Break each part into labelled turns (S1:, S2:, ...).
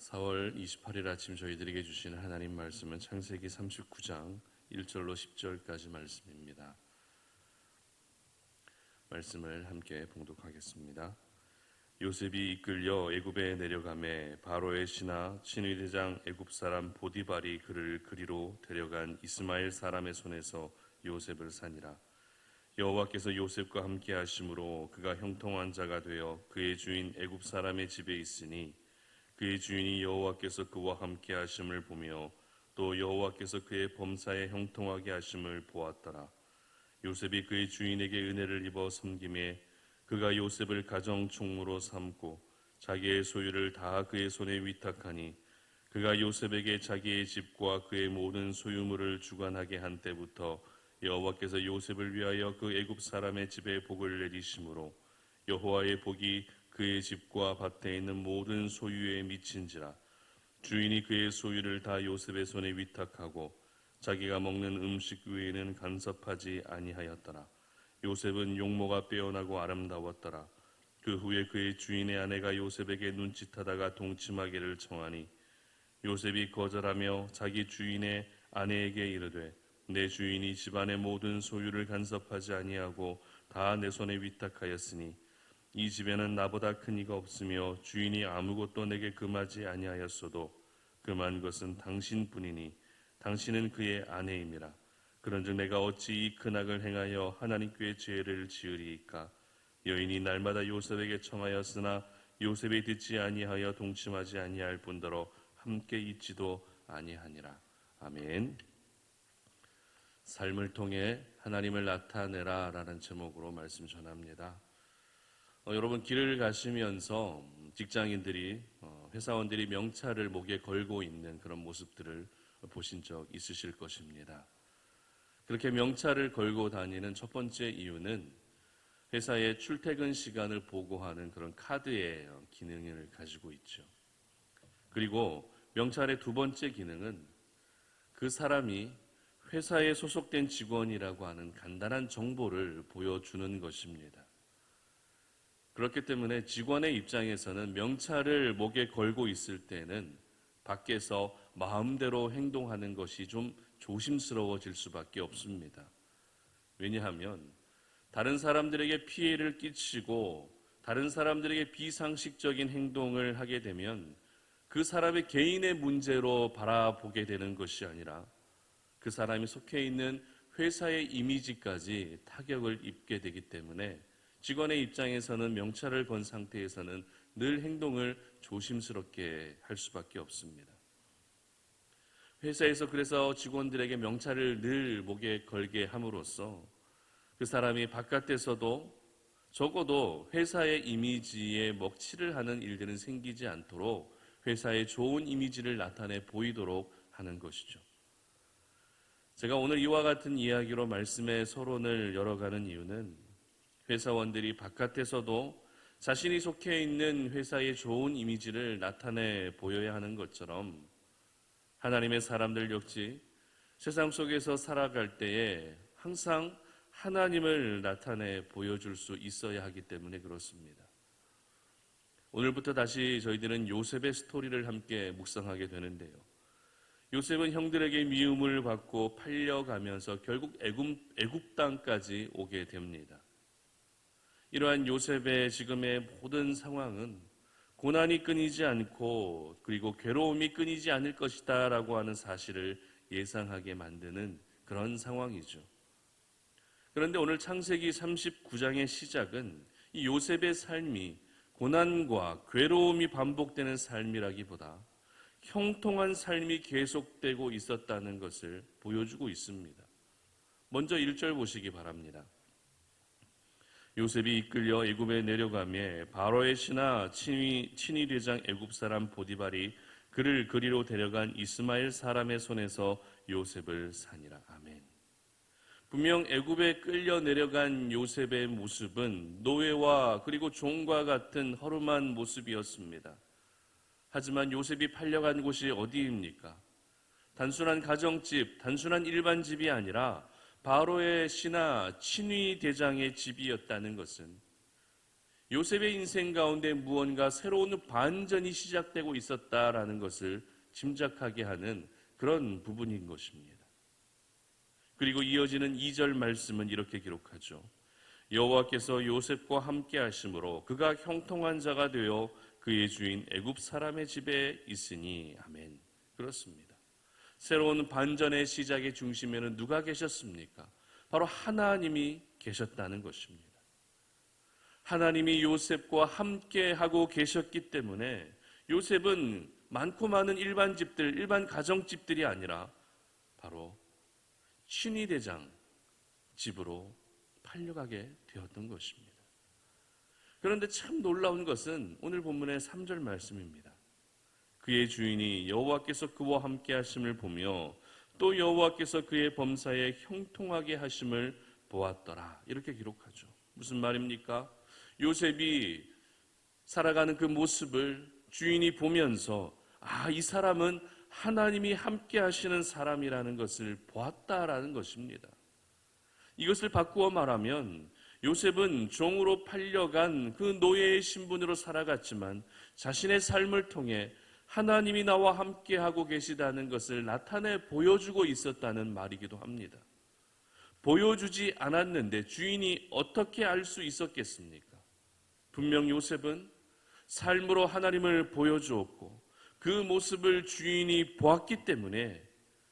S1: 4월 28일 아침 저희들에게 주시는 하나님 말씀은 창세기 39장 1절로 10절까지 말씀입니다. 말씀을 함께 봉독하겠습니다. 요셉이 이끌려 애굽에 내려가매 바로의 신하 친위대장 애굽 사람 보디발이 그를 그리로 데려간 이스마엘 사람의 손에서 요셉을 산이라. 여호와께서 요셉과 함께 하심으로 그가 형통한 자가 되어 그의 주인 애굽 사람의 집에 있으니 그의 주인이 여호와께서 그와 함께 하심을 보며 또 여호와께서 그의 범사에 형통하게 하심을 보았더라. 요셉이 그의 주인에게 은혜를 입어 섬김에 그가 요셉을 가정 총무로 삼고 자기의 소유를 다 그의 손에 위탁하니 그가 요셉에게 자기의 집과 그의 모든 소유물을 주관하게 한 때부터 여호와께서 요셉을 위하여 그 애굽 사람의 집에 복을 내리심으로 여호와의 복이 그의 집과 밭에 있는 모든 소유에 미친지라. 주인이 그의 소유를 다 요셉의 손에 위탁하고 자기가 먹는 음식 외에는 간섭하지 아니하였더라. 요셉은 용모가 빼어나고 아름다웠더라. 그 후에 그의 주인의 아내가 요셉에게 눈짓하다가 동침하기를 청하니 요셉이 거절하며 자기 주인의 아내에게 이르되 내 주인이 집안의 모든 소유를 간섭하지 아니하고 다 내 손에 위탁하였으니 이 집에는 나보다 큰 이가 없으며 주인이 아무것도 내게 금하지 아니하였어도 금한 것은 당신뿐이니 당신은 그의 아내임이라. 그런즉 내가 어찌 이 큰 악을 행하여 하나님께 죄를 지으리이까. 여인이 날마다 요셉에게 청하였으나 요셉이 듣지 아니하여 동침하지 아니할 뿐더러 함께 있지도 아니하니라. 아멘. 삶을 통해 하나님을 나타내라 라는 제목으로 말씀 전합니다. 여러분, 길을 가시면서 직장인들이 회사원들이 명찰을 목에 걸고 있는 그런 모습들을 보신 적 있으실 것입니다. 그렇게 명찰을 걸고 다니는 첫 번째 이유는 회사의 출퇴근 시간을 보고하는 그런 카드의 기능을 가지고 있죠. 그리고 명찰의 두 번째 기능은 그 사람이 회사에 소속된 직원이라고 하는 간단한 정보를 보여주는 것입니다. 그렇기 때문에 직원의 입장에서는 명찰을 목에 걸고 있을 때는 밖에서 마음대로 행동하는 것이 좀 조심스러워질 수밖에 없습니다. 왜냐하면 다른 사람들에게 피해를 끼치고 다른 사람들에게 비상식적인 행동을 하게 되면 그 사람의 개인의 문제로 바라보게 되는 것이 아니라 그 사람이 속해 있는 회사의 이미지까지 타격을 입게 되기 때문에 직원의 입장에서는 명찰을 건 상태에서는 늘 행동을 조심스럽게 할 수밖에 없습니다. 회사에서 그래서 직원들에게 명찰을 늘 목에 걸게 함으로써 그 사람이 바깥에서도 적어도 회사의 이미지에 먹칠을 하는 일들은 생기지 않도록 회사의 좋은 이미지를 나타내 보이도록 하는 것이죠. 제가 오늘 이와 같은 이야기로 말씀의 서론을 열어가는 이유는 회사원들이 바깥에서도 자신이 속해 있는 회사의 좋은 이미지를 나타내 보여야 하는 것처럼 하나님의 사람들 역시 세상 속에서 살아갈 때에 항상 하나님을 나타내 보여줄 수 있어야 하기 때문에 그렇습니다. 오늘부터 다시 저희들은 요셉의 스토리를 함께 묵상하게 되는데요. 요셉은 형들에게 미움을 받고 팔려가면서 결국 애굽 땅까지 오게 됩니다. 이러한 요셉의 지금의 모든 상황은 고난이 끊이지 않고 그리고 괴로움이 끊이지 않을 것이다 라고 하는 사실을 예상하게 만드는 그런 상황이죠. 그런데 오늘 창세기 39장의 시작은 이 요셉의 삶이 고난과 괴로움이 반복되는 삶이라기보다 형통한 삶이 계속되고 있었다는 것을 보여주고 있습니다. 먼저 1절 보시기 바랍니다. 요셉이 이끌려 애굽에 내려가매 바로의 신하 친위대장 애굽 사람 보디발이 그를 그리로 데려간 이스마엘 사람의 손에서 요셉을 산이라. 아멘. 분명 애굽에 끌려 내려간 요셉의 모습은 노예와 그리고 종과 같은 허름한 모습이었습니다. 하지만 요셉이 팔려간 곳이 어디입니까? 단순한 가정집, 단순한 일반 집이 아니라 바로의 신하 친위 대장의 집이었다는 것은 요셉의 인생 가운데 무언가 새로운 반전이 시작되고 있었다라는 것을 짐작하게 하는 그런 부분인 것입니다. 그리고 이어지는 2절 말씀은 이렇게 기록하죠. 여호와께서 요셉과 함께 하심으로 그가 형통한 자가 되어 그의 주인 애굽 사람의 집에 있으니. 아멘. 그렇습니다. 새로운 반전의 시작의 중심에는 누가 계셨습니까? 바로 하나님이 계셨다는 것입니다. 하나님이 요셉과 함께 하고 계셨기 때문에 요셉은 많고 많은 일반 집들, 일반 가정집들이 아니라 바로 친위대장 집으로 팔려가게 되었던 것입니다. 그런데 참 놀라운 것은 오늘 본문의 3절 말씀입니다. 그의 주인이 여호와께서 그와 함께 하심을 보며 또 여호와께서 그의 범사에 형통하게 하심을 보았더라. 이렇게 기록하죠. 무슨 말입니까? 요셉이 살아가는 그 모습을 주인이 보면서 이 사람은 하나님이 함께 하시는 사람이라는 것을 보았다라는 것입니다. 이것을 바꾸어 말하면 요셉은 종으로 팔려간 그 노예의 신분으로 살아갔지만 자신의 삶을 통해 하나님이 나와 함께하고 계시다는 것을 나타내 보여주고 있었다는 말이기도 합니다. 보여주지 않았는데 주인이 어떻게 알 수 있었겠습니까? 분명 요셉은 삶으로 하나님을 보여주었고 그 모습을 주인이 보았기 때문에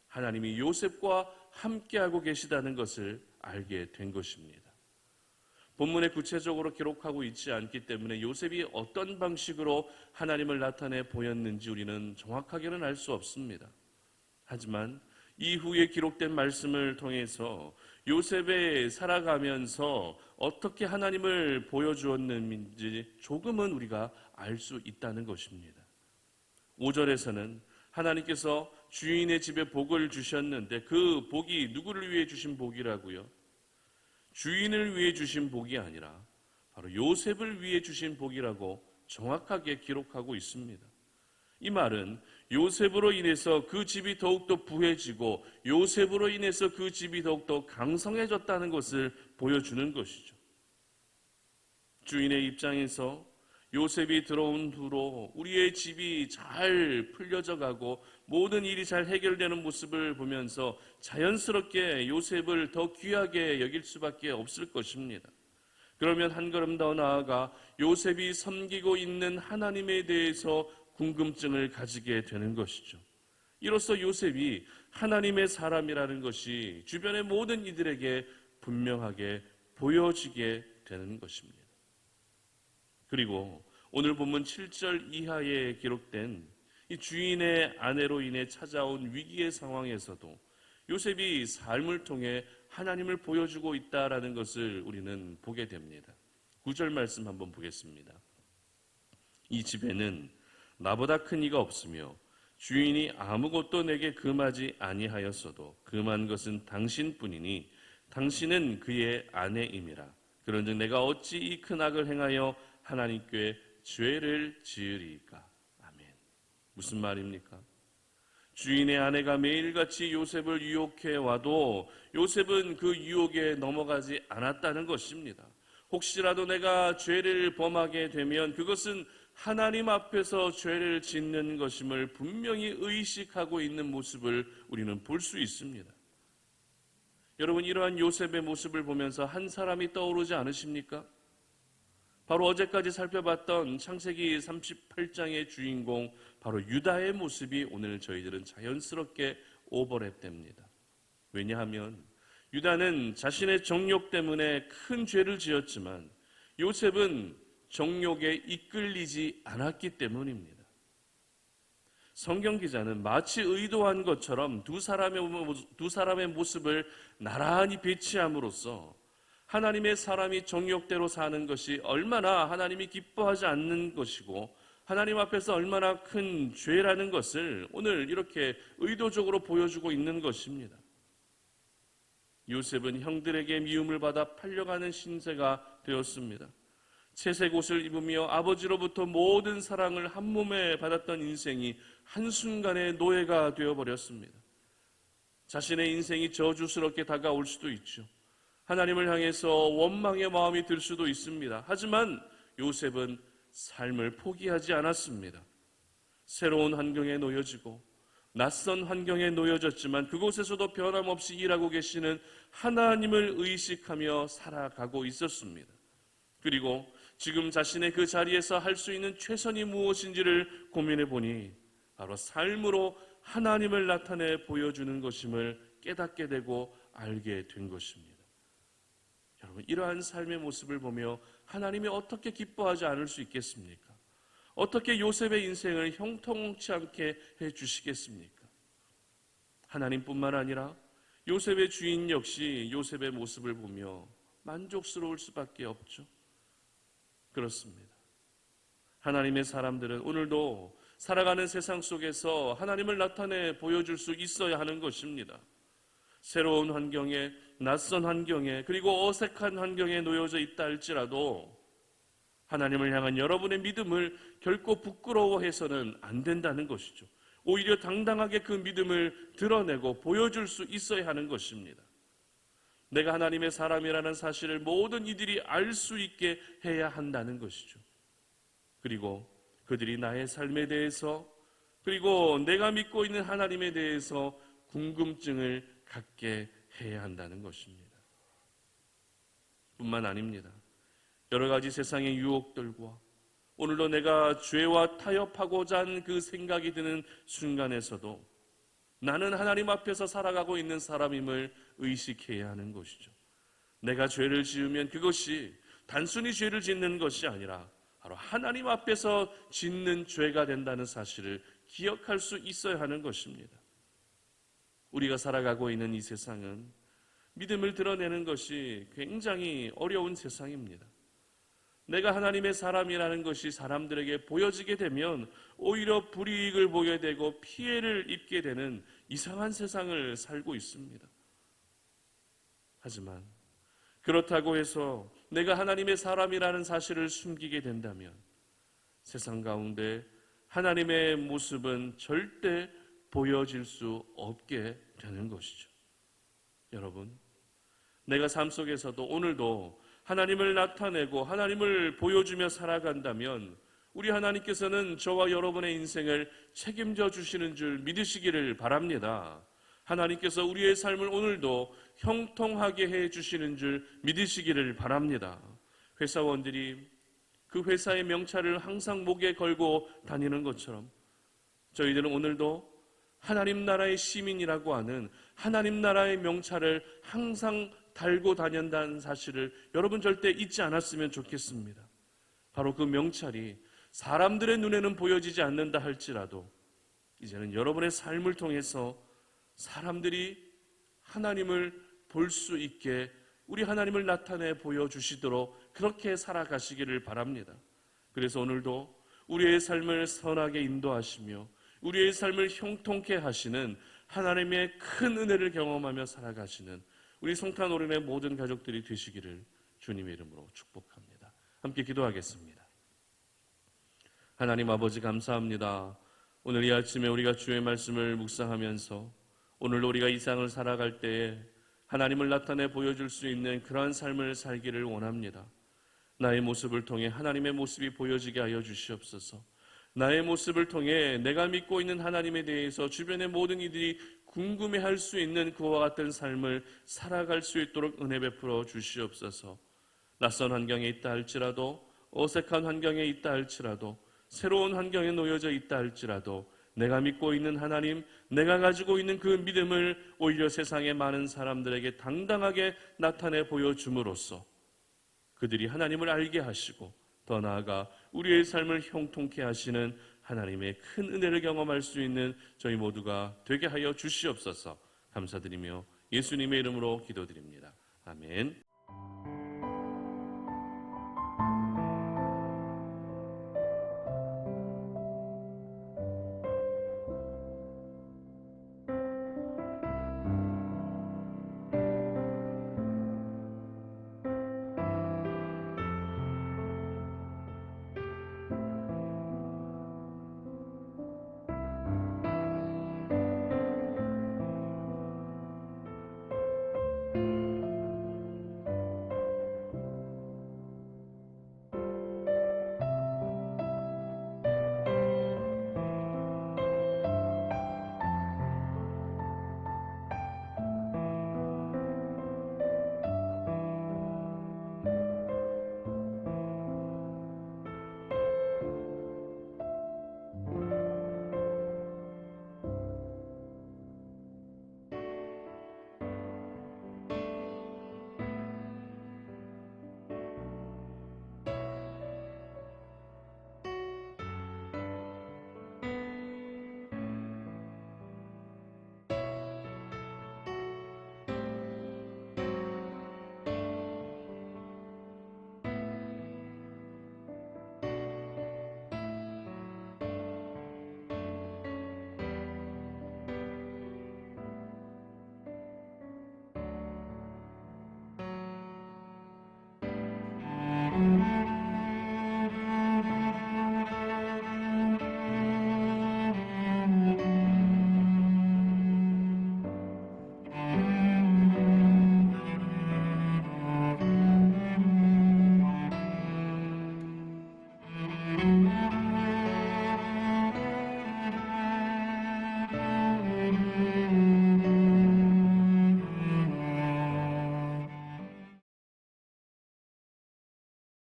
S1: 하나님이 요셉과 함께하고 계시다는 것을 알게 된 것입니다. 본문에 구체적으로 기록하고 있지 않기 때문에 요셉이 어떤 방식으로 하나님을 나타내 보였는지 우리는 정확하게는 알 수 없습니다. 하지만 이후에 기록된 말씀을 통해서 요셉의 살아가면서 어떻게 하나님을 보여주었는지 조금은 우리가 알 수 있다는 것입니다. 5절에서는 하나님께서 주인의 집에 복을 주셨는데 그 복이 누구를 위해 주신 복이라고요? 주인을 위해 주신 복이 아니라 바로 요셉을 위해 주신 복이라고 정확하게 기록하고 있습니다. 이 말은 요셉으로 인해서 그 집이 더욱더 부해지고 요셉으로 인해서 그 집이 더욱더 강성해졌다는 것을 보여주는 것이죠. 주인의 입장에서 요셉이 들어온 후로 우리의 집이 잘 풀려져 가고 모든 일이 잘 해결되는 모습을 보면서 자연스럽게 요셉을 더 귀하게 여길 수밖에 없을 것입니다. 그러면 한 걸음 더 나아가 요셉이 섬기고 있는 하나님에 대해서 궁금증을 가지게 되는 것이죠. 이로써 요셉이 하나님의 사람이라는 것이 주변의 모든 이들에게 분명하게 보여지게 되는 것입니다. 그리고 오늘 본문 7절 이하에 기록된 이 주인의 아내로 인해 찾아온 위기의 상황에서도 요셉이 삶을 통해 하나님을 보여주고 있다라는 것을 우리는 보게 됩니다. 9절 말씀 한번 보겠습니다. 이 집에는 나보다 큰 이가 없으며 주인이 아무것도 내게 금하지 아니하였어도 금한 것은 당신뿐이니 당신은 그의 아내임이라. 그런즉 내가 어찌 이 큰 악을 행하여 하나님께 죄를 지으리까. 아멘. 무슨 말입니까? 주인의 아내가 매일같이 요셉을 유혹해 와도 요셉은 그 유혹에 넘어가지 않았다는 것입니다. 혹시라도 내가 죄를 범하게 되면 그것은 하나님 앞에서 죄를 짓는 것임을 분명히 의식하고 있는 모습을 우리는 볼 수 있습니다. 여러분, 이러한 요셉의 모습을 보면서 한 사람이 떠오르지 않으십니까? 바로 어제까지 살펴봤던 창세기 38장의 주인공 바로 유다의 모습이 오늘 저희들은 자연스럽게 오버랩됩니다. 왜냐하면 유다는 자신의 정욕 때문에 큰 죄를 지었지만 요셉은 정욕에 이끌리지 않았기 때문입니다. 성경 기자는 마치 의도한 것처럼 두 사람의 모습을 나란히 배치함으로써 하나님의 사람이 정욕대로 사는 것이 얼마나 하나님이 기뻐하지 않는 것이고 하나님 앞에서 얼마나 큰 죄라는 것을 오늘 이렇게 의도적으로 보여주고 있는 것입니다. 요셉은 형들에게 미움을 받아 팔려가는 신세가 되었습니다. 채색 옷을 입으며 아버지로부터 모든 사랑을 한 몸에 받았던 인생이 한순간에 노예가 되어버렸습니다. 자신의 인생이 저주스럽게 다가올 수도 있죠. 하나님을 향해서 원망의 마음이 들 수도 있습니다. 하지만 요셉은 삶을 포기하지 않았습니다. 새로운 환경에 놓여지고 낯선 환경에 놓여졌지만 그곳에서도 변함없이 일하고 계시는 하나님을 의식하며 살아가고 있었습니다. 그리고 지금 자신의 그 자리에서 할 수 있는 최선이 무엇인지를 고민해 보니 바로 삶으로 하나님을 나타내 보여주는 것임을 깨닫게 되고 알게 된 것입니다. 여러분, 이러한 삶의 모습을 보며 하나님이 어떻게 기뻐하지 않을 수 있겠습니까? 어떻게 요셉의 인생을 형통치 않게 해주시겠습니까? 하나님뿐만 아니라 요셉의 주인 역시 요셉의 모습을 보며 만족스러울 수밖에 없죠. 그렇습니다. 하나님의 사람들은 오늘도 살아가는 세상 속에서 하나님을 나타내 보여줄 수 있어야 하는 것입니다. 새로운 환경에, 낯선 환경에, 그리고 어색한 환경에 놓여져 있다 할지라도 하나님을 향한 여러분의 믿음을 결코 부끄러워해서는 안 된다는 것이죠. 오히려 당당하게 그 믿음을 드러내고 보여줄 수 있어야 하는 것입니다. 내가 하나님의 사람이라는 사실을 모든 이들이 알 수 있게 해야 한다는 것이죠. 그리고 그들이 나의 삶에 대해서, 그리고 내가 믿고 있는 하나님에 대해서 궁금증을 갖게 해야 한다는 것입니다. 뿐만 아닙니다. 여러 가지 세상의 유혹들과 오늘도 내가 죄와 타협하고자 한 그 생각이 드는 순간에서도 나는 하나님 앞에서 살아가고 있는 사람임을 의식해야 하는 것이죠. 내가 죄를 지으면 그것이 단순히 죄를 짓는 것이 아니라 바로 하나님 앞에서 짓는 죄가 된다는 사실을 기억할 수 있어야 하는 것입니다. 우리가 살아가고 있는 이 세상은 믿음을 드러내는 것이 굉장히 어려운 세상입니다. 내가 하나님의 사람이라는 것이 사람들에게 보여지게 되면 오히려 불이익을 보게 되고 피해를 입게 되는 이상한 세상을 살고 있습니다. 하지만 그렇다고 해서 내가 하나님의 사람이라는 사실을 숨기게 된다면 세상 가운데 하나님의 모습은 절대 보여질 수 없게 되는 것이죠. 여러분, 내가 삶 속에서도 오늘도 하나님을 나타내고 하나님을 보여주며 살아간다면 우리 하나님께서는 저와 여러분의 인생을 책임져 주시는 줄 믿으시기를 바랍니다. 하나님께서 우리의 삶을 오늘도 형통하게 해 주시는 줄 믿으시기를 바랍니다. 회사원들이 그 회사의 명찰을 항상 목에 걸고 다니는 것처럼 저희들은 오늘도 하나님 나라의 시민이라고 하는 하나님 나라의 명찰을 항상 달고 다닌다는 사실을 여러분 절대 잊지 않았으면 좋겠습니다. 바로 그 명찰이 사람들의 눈에는 보여지지 않는다 할지라도 이제는 여러분의 삶을 통해서 사람들이 하나님을 볼 수 있게 우리 하나님을 나타내 보여주시도록 그렇게 살아가시기를 바랍니다. 그래서 오늘도 우리의 삶을 선하게 인도하시며 우리의 삶을 형통케 하시는 하나님의 큰 은혜를 경험하며 살아가시는 우리 성탄오륜의 모든 가족들이 되시기를 주님의 이름으로 축복합니다. 함께 기도하겠습니다. 하나님 아버지 감사합니다. 오늘 이 아침에 우리가 주의 말씀을 묵상하면서 오늘 우리가 이 세상을 살아갈 때에 하나님을 나타내 보여줄 수 있는 그러한 삶을 살기를 원합니다. 나의 모습을 통해 하나님의 모습이 보여지게 하여 주시옵소서. 나의 모습을 통해 내가 믿고 있는 하나님에 대해서 주변의 모든 이들이 궁금해할 수 있는 그와 같은 삶을 살아갈 수 있도록 은혜 베풀어 주시옵소서. 낯선 환경에 있다 할지라도 어색한 환경에 있다 할지라도 새로운 환경에 놓여져 있다 할지라도 내가 믿고 있는 하나님, 내가 가지고 있는 그 믿음을 오히려 세상의 많은 사람들에게 당당하게 나타내 보여줌으로써 그들이 하나님을 알게 하시고 더 나아가 우리의 삶을 형통케 하시는 하나님의 큰 은혜를 경험할 수 있는 저희 모두가 되게 하여 주시옵소서. 감사드리며 예수님의 이름으로 기도드립니다. 아멘.